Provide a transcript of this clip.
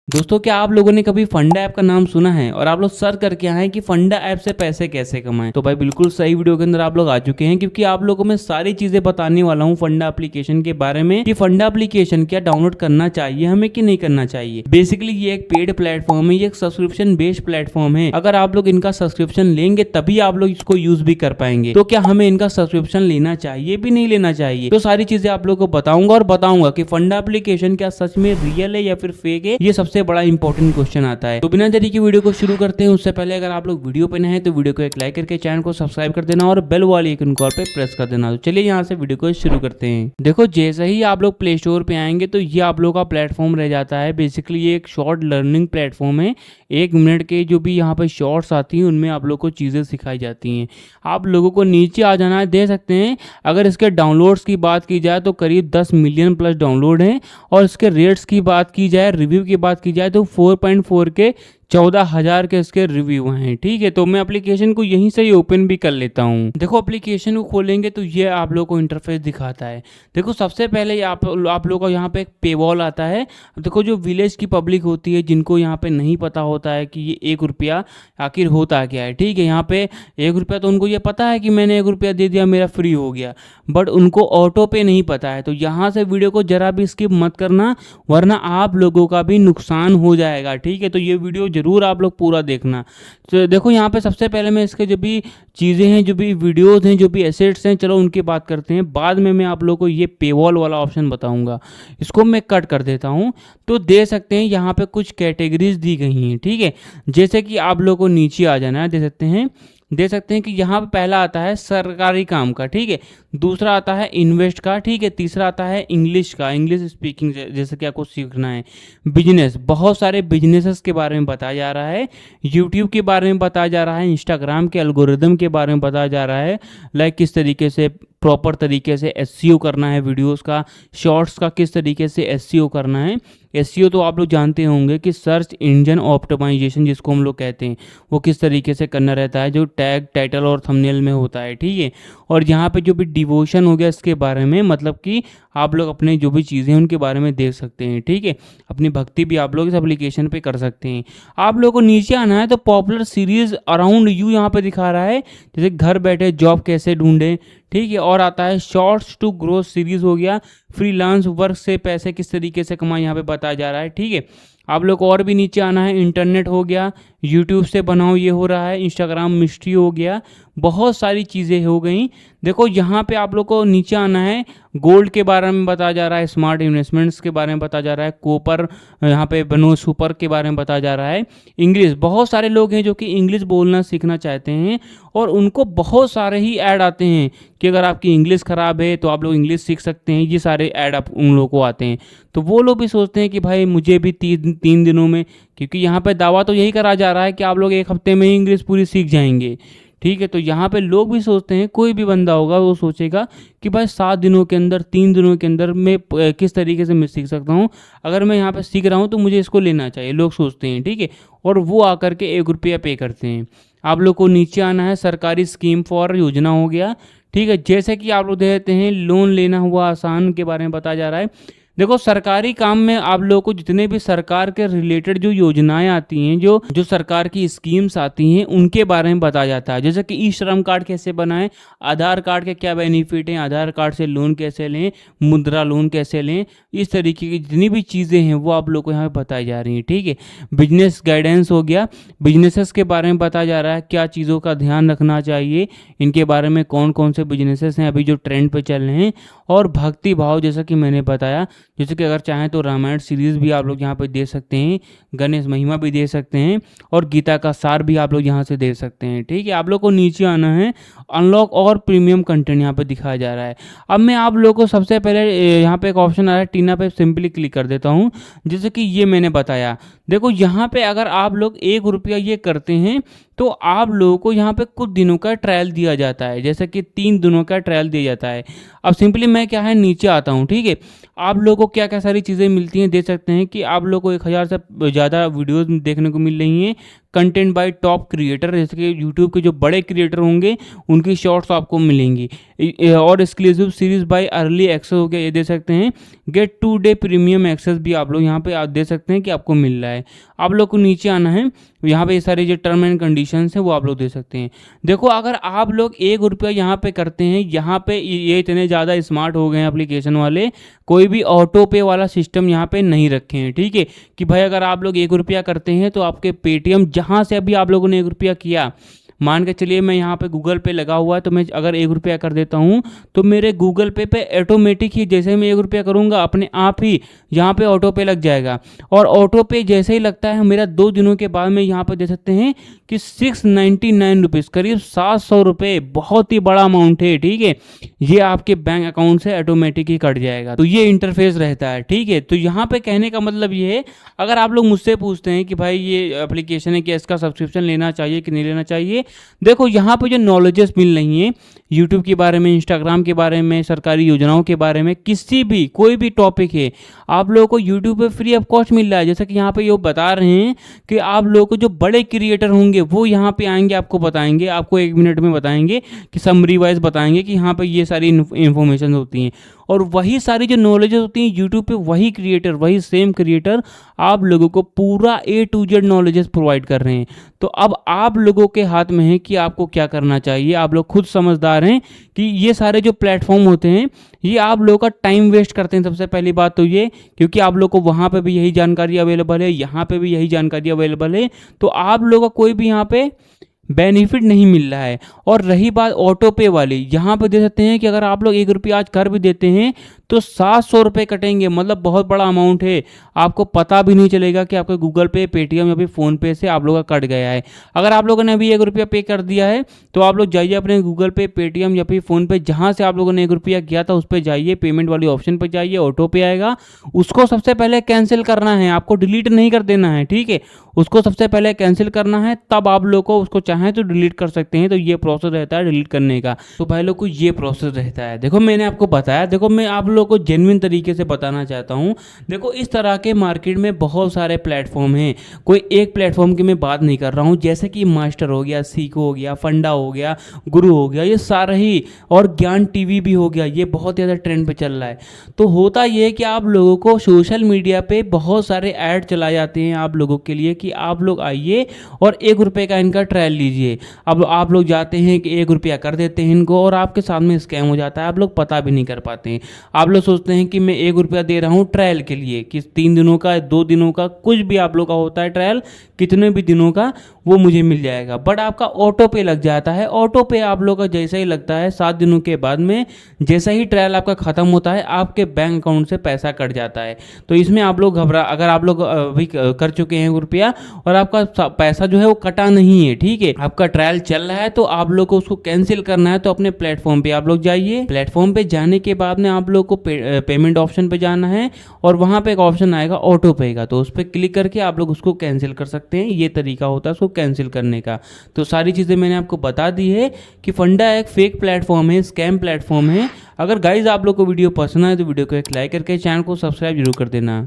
दोस्तों क्या आप लोगों ने कभी फंडा ऐप का नाम सुना है और आप लोग सर्च करके आए हैं कि फंडा ऐप से पैसे कैसे कमाएं। तो भाई बिल्कुल सही वीडियो के अंदर आप लोग आ चुके हैं, क्योंकि आप लोगों में सारी चीजें बताने वाला हूं फंडा एप्लीकेशन के बारे में कि फंडा एप्लीकेशन क्या डाउनलोड करना चाहिए हमें कि नहीं करना चाहिए। बेसिकली ये एक पेड प्लेटफॉर्म है, ये एक सब्सक्रिप्शन बेस्ड प्लेटफॉर्म है। अगर आप लोग इनका सब्सक्रिप्शन लेंगे तभी आप लोग इसको यूज भी कर पाएंगे। तो क्या हमें इनका सब्सक्रिप्शन लेना चाहिए भी नहीं लेना चाहिए, तो सारी चीजें आप लोग को बताऊंगा और बताऊंगा कि फंडा एप्लीकेशन क्या सच में रियल है या फिर फेक है। ये सबसे बड़ा इंपॉर्टेंट क्वेश्चन आता है। तो बिना देरी की वीडियो को शुरू करते हैं। उससे पहले अगर आप लोग वीडियो पे नए हैं तो वीडियो को एक लाइक करके चैनल को सब्सक्राइब कर देना और बेल वाली आइकन को पे प्रेस कर देना। तो चलिए यहाँ से वीडियो को शुरू करते हैं। देखो जैसे ही आप लोग प्ले स्टोर पे आएंगे तो ये आप लोग का प्लेटफॉर्म रह जाता है। बेसिकली ये एक शॉर्ट लर्निंग प्लेटफॉर्म है। 1 मिनट के जो भी यहाँ पे शॉर्ट्स आती हैं उनमें आप लोग को चीज़ें सिखाई जाती हैं। आप लोगों को नीचे आ जाना है, दे सकते हैं। अगर इसके डाउनलोड्स की बात की जाए तो करीब 10 मिलियन प्लस डाउनलोड हैं, और इसके रेट्स की बात की जाए, रिव्यू की बात की जाए तो 4.4 के 14,000 के इसके रिव्यू हैं। ठीक है, तो मैं एप्लीकेशन को यहीं से ही ओपन भी कर लेता हूँ। देखो एप्लीकेशन को खोलेंगे तो ये आप लोग को इंटरफेस दिखाता है। देखो सबसे पहले आप लोग को यहाँ पे एक पेवॉल आता है। देखो जो विलेज की पब्लिक होती है, जिनको यहाँ पे नहीं पता होता है कि ये 1 रुपया आखिर होता क्या है। ठीक है, यहाँ पे 1 रुपया तो उनको ये पता है कि मैंने 1 रुपया दे दिया मेरा फ्री हो गया, बट उनको ऑटो पे नहीं पता है। तो यहाँ से वीडियो को जरा भी स्किप मत करना, वरना आप लोगों का भी नुकसान हो जाएगा। ठीक है, तो ये वीडियो जरूर आप लोग पूरा देखना। तो देखो यहाँ पे सबसे पहले मैं इसके जो भी चीज़ें हैं, जो भी वीडियोस हैं, जो भी एसेट्स हैं, चलो उनकी बात करते हैं। बाद में मैं आप लोग को ये पेवॉल वाला ऑप्शन बताऊंगा। इसको मैं कट कर देता हूँ। तो दे सकते हैं यहाँ पे कुछ कैटेगरीज दी गई हैं। ठीक है, जैसे कि आप लोग को नीचे आ जाना है, दे सकते हैं कि यहाँ पे पहला आता है सरकारी काम का। ठीक है, दूसरा आता है इन्वेस्ट का। ठीक है, तीसरा आता है इंग्लिश का, इंग्लिश स्पीकिंग जैसे कि आपको सीखना है। बिजनेस, बहुत सारे बिजनेसेस के बारे में बताया जा रहा है। यूट्यूब के बारे में बताया जा रहा है। इंस्टाग्राम के एल्गोरिदम के बारे में बताया जा रहा है। लाइक किस तरीके से प्रॉपर तरीके से एसईओ करना है वीडियोस का, शॉर्ट्स का किस तरीके से एसईओ करना है। एसईओ तो आप लोग जानते होंगे कि सर्च इंजन ऑप्टिमाइजेशन जिसको हम लोग कहते हैं, वो किस तरीके से करना रहता है, जो टैग, टाइटल और थंबनेल में होता है। ठीक है, और यहाँ पे जो भी डिवोशन हो गया इसके बारे में, मतलब कि आप लोग अपने जो भी चीज़ें हैं उनके बारे में देख सकते हैं। ठीक है, अपनी भक्ति भी आप लोग इस एप्लीकेशन पे कर सकते हैं। आप लोगों को नीचे आना है तो पॉपुलर सीरीज अराउंड यू यहाँ पे दिखा रहा है, जैसे घर बैठे जॉब कैसे ढूंढें। ठीक है, और आता है शॉर्ट्स टू ग्रोथ सीरीज हो गया, फ्रीलांस वर्क से पैसे किस तरीके से कमाएं यहाँ पे बताया जा रहा है। ठीक है, आप लोग को और भी नीचे आना है। इंटरनेट हो गया, यूट्यूब से बनाओ ये हो रहा है, इंस्टाग्राम मिस्ट्री हो गया, बहुत सारी चीज़ें हो गई। देखो यहाँ पे आप लोग को नीचे आना है। गोल्ड के बारे में बताया जा रहा है, स्मार्ट इन्वेस्टमेंट्स के बारे में बताया जा रहा है, कोपर यहाँ पे बनो सुपर के बारे में बताया जा रहा है। इंग्लिश, बहुत सारे लोग हैं जो कि इंग्लिश बोलना सीखना चाहते हैं और उनको बहुत सारे ही ऐड आते हैं कि अगर आपकी इंग्लिश ख़राब है तो आप लोग इंग्लिश सीख सकते हैं। ये सारे ऐड आप उन लोगों को आते हैं, तो वो लोग भी सोचते हैं कि भाई मुझे भी 3 दिनों में, क्योंकि यहाँ पे दावा तो यही करा जा रहा है कि आप लोग 1 हफ्ते में ही इंग्लिश पूरी सीख जाएंगे। ठीक है, तो यहाँ पे लोग भी सोचते हैं, कोई भी बंदा होगा वो सोचेगा कि भाई 7 दिनों के अंदर, 3 दिनों के अंदर मैं किस तरीके से मैं सीख सकता हूँ। अगर मैं यहाँ पे सीख रहा हूँ तो मुझे इसको लेना चाहिए, लोग सोचते हैं। ठीक है, और वो आकर के 1 रुपया पे करते हैं। आप लोग को नीचे आना है। सरकारी स्कीम फॉर योजना हो गया। ठीक है, जैसे कि आप लोग देते हैं लोन लेना हुआ आसान के बारे में बताया जा रहा है। देखो सरकारी काम में आप लोगों को जितने भी सरकार के रिलेटेड जो योजनाएं आती हैं, जो सरकार की स्कीम्स आती हैं, उनके बारे में बताया जाता है। जैसे कि ई श्रम कार्ड कैसे बनाएं, आधार कार्ड के क्या बेनिफिट हैं, आधार कार्ड से लोन कैसे लें, मुद्रा लोन कैसे लें, इस तरीके की जितनी भी चीज़ें हैं वो आप लोग को यहाँ पे बताई जा रही हैं। ठीक है, बिजनेस गाइडेंस हो गया, बिजनेसेस के बारे में बताया जा रहा है, क्या चीज़ों का ध्यान रखना चाहिए, इनके बारे में कौन कौन से बिजनेसेस हैं अभी जो ट्रेंड पे चल रहे हैं। और भक्ति भाव, जैसा कि मैंने बताया, जैसे कि अगर चाहें तो रामायण सीरीज भी आप लोग यहाँ पे दे सकते हैं, गणेश महिमा भी दे सकते हैं, और गीता का सार भी आप लोग यहाँ से दे सकते हैं। ठीक है, आप लोग को नीचे आना है। अनलॉक और प्रीमियम कंटेंट यहाँ पे दिखाया जा रहा है। अब मैं आप लोगों को सबसे पहले यहाँ पे एक ऑप्शन आ रहा है टीना पे, सिंपली क्लिक कर देता हूँ। जैसे कि ये मैंने बताया, देखो यहाँ पे अगर आप लोग 1 रुपया ये करते हैं तो आप लोगों को यहाँ पे कुछ दिनों का ट्रायल दिया जाता है, जैसे कि 3 दिनों का ट्रायल दिया जाता है। अब सिंपली मैं क्या है नीचे आता हूँ। ठीक है, आप लोगों को क्या क्या सारी चीज़ें मिलती हैं देख सकते हैं कि आप लोगों को 1000 से ज़्यादा वीडियोस देखने को मिल रही हैं। कंटेंट बाय टॉप क्रिएटर, जैसे कि यूट्यूब के जो बड़े क्रिएटर होंगे उनकी शॉर्ट्स आपको मिलेंगी। और exclusive series by early access हो गया, ये दे सकते हैं। गेट 2 डे प्रीमियम एक्सेस भी आप लोग यहाँ पे आप दे सकते हैं कि आपको मिल रहा है। आप लोग को नीचे आना है, यहाँ पे ये सारे जो टर्म एंड कंडीशंस हैं वो आप लोग दे सकते हैं। देखो अगर आप लोग 1 रुपया यहाँ पे करते हैं, यहाँ पे ये इतने ज़्यादा स्मार्ट हो गए हैं एप्लीकेशन वाले, कोई भी ऑटो पे वाला सिस्टम यहाँ पे नहीं रखे हैं, ठीक है। कि भाई अगर आप लोग 1 रुपया करते हैं तो आपके पेटीएम जहाँ से अभी आप लोगों ने 1 रुपया किया, मान के चलिए मैं यहाँ पे गूगल पे लगा हुआ है, तो मैं अगर 1 रुपया कर देता हूँ तो मेरे गूगल पे ऑटोमेटिक ही जैसे मैं 1 रुपया करूँगा अपने आप ही यहाँ पे ऑटो पे लग जाएगा। और ऑटो पे जैसे ही लगता है मेरा 2 दिनों के बाद में यहाँ पे दे सकते हैं कि 699 रुपीज़, करीब 700 रुपये, बहुत ही बड़ा अमाउंट है, ठीक है। ये आपके बैंक अकाउंट से ऑटोमेटिक ही कट जाएगा। तो ये इंटरफेस रहता है, ठीक है। तो यहाँ पे कहने का मतलब ये है, अगर आप लोग मुझसे पूछते हैं कि भाई ये एप्लीकेशन है, क्या इसका सब्सक्रिप्शन लेना चाहिए कि नहीं लेना चाहिए, देखो यहाँ पे जो नॉलेजेस मिल रही हैं यूट्यूब के बारे में, इंस्टाग्राम के बारे में, सरकारी योजनाओं के बारे में, किसी भी कोई भी टॉपिक है आप लोगों को यूट्यूब पे फ्री ऑफ कॉस्ट मिल रहा है। जैसा कि यहाँ पे ये बता रहे हैं कि आप लोगों को जो बड़े क्रिएटर होंगे वो यहाँ पे आएंगे, आपको बताएंगे, आपको 1 मिनट में बताएंगे कि समरी वाइज बताएंगे कि यहाँ पे ये सारी इंफॉर्मेशन होती हैं। और वही सारी जो नॉलेजेस होती हैं यूट्यूब पे वही क्रिएटर, वही सेम क्रिएटर आप लोगों को पूरा A to Z knowledges provide कर रहे हैं। तो अब आप लोगों के हाथ में है कि आपको क्या करना चाहिए। आप लोग खुद समझदार हैं कि ये सारे जो प्लेटफॉर्म होते हैं ये आप लोगों का टाइम वेस्ट करते हैं। सबसे पहली बात तो ये, क्योंकि आप लोग को वहाँ पे भी यही जानकारी अवेलेबल है, यहाँ पे भी यही जानकारी अवेलेबल है, तो आप लोगों का कोई भी यहाँ पे बेनिफिट नहीं मिल रहा है। और रही बात ऑटो पे वाली, यहाँ पे दे सकते हैं कि अगर आप लोग 1 रुपया आज कर भी देते हैं तो 700 रुपये कटेंगे, मतलब बहुत बड़ा अमाउंट है। आपको पता भी नहीं चलेगा कि आपके गूगल पे, पेटीएम या फिर फ़ोन पे से आप लोगों का कट गया है। अगर आप लोगों ने अभी 1 रुपया पे कर दिया है तो आप लोग जाइए अपने गूगल पे, पेटीएम या फिर फ़ोन पे, जहाँ से आप लोगों ने 1 रुपया किया था उस पर जाइए, पेमेंट वाली ऑप्शन पर जाइए, ऑटो पे आएगा, उसको सबसे पहले कैंसिल करना है, आपको डिलीट नहीं कर देना है, ठीक है। उसको सबसे पहले कैंसिल करना है, तब आप लोग को उसको चाहें तो डिलीट कर सकते हैं। तो ये प्रोसेस रहता है डिलीट करने का। तो भाई लोग को ये प्रोसेस रहता है। देखो मैंने आपको बताया, देखो मैं आप लोगों को जेन्युइन तरीके से बताना चाहता हूँ। देखो इस तरह के मार्केट में बहुत सारे प्लेटफॉर्म हैं, कोई एक प्लेटफॉर्म की मैं बात नहीं कर रहा हूँ। जैसे कि मास्टर हो गया, सीको हो गया, फंडा हो गया, गुरु हो गया, ये सारे ही, और ज्ञान टीवी भी हो गया, ये बहुत ज़्यादा ट्रेंड पे चल रहा है। तो होता ये है कि आप लोगों को सोशल मीडिया पे बहुत सारे ऐड चलाए जाते हैं आप लोगों के लिए कि आप लोग आइए और 1 रुपये का इनका ट्रायल लीजिए। अब आप लोग जाते हैं कि 1 रुपया कर देते हैं इनको और आपके साथ में स्कैम हो जाता है, आप लोग पता भी नहीं कर पाते हैं। आप लोग सोचते हैं कि मैं 1 रुपया दे रहा हूँ ट्रायल के लिए, कि 3 दिनों का, 2 दिनों का, कुछ भी आप लोग का होता है ट्रायल, कितने भी दिनों का वो मुझे मिल जाएगा। बट आपका ऑटो पे लग जाता है। ऑटो पे आप लोग का जैसा ही लगता है 7 दिनों के बाद में, जैसा ही ट्रायल आपका खत्म होता है, आपके बैंक अकाउंट से पैसा कट जाता है। तो इसमें आप लोग घबरा, अगर आप लोग अभी कर चुके हैं 1 रुपया और आपका पैसा जो है वो कटा नहीं है, ठीक है, आपका ट्रायल चल रहा है, तो आप लोग को उसको कैंसिल करना है। तो अपने प्लेटफॉर्म पे आप लोग जाइए, प्लेटफॉर्म पे जाने के बाद में आप लोग को पेमेंट ऑप्शन पे जाना है और वहां पे एक ऑप्शन आएगा ऑटो पे का, तो उस पर क्लिक करके आप लोग उसको कैंसिल कर सकते हैं। ये तरीका होता है उसको कैंसिल करने का। तो सारी चीज़ें मैंने आपको बता दी है कि फंडा एक फेक प्लेटफॉर्म है, स्कैम प्लेटफॉर्म है। अगर गाइज आप लोग को वीडियो पसंद आए तो वीडियो को एक लाइक करके चैनल को सब्सक्राइब जरूर कर देना।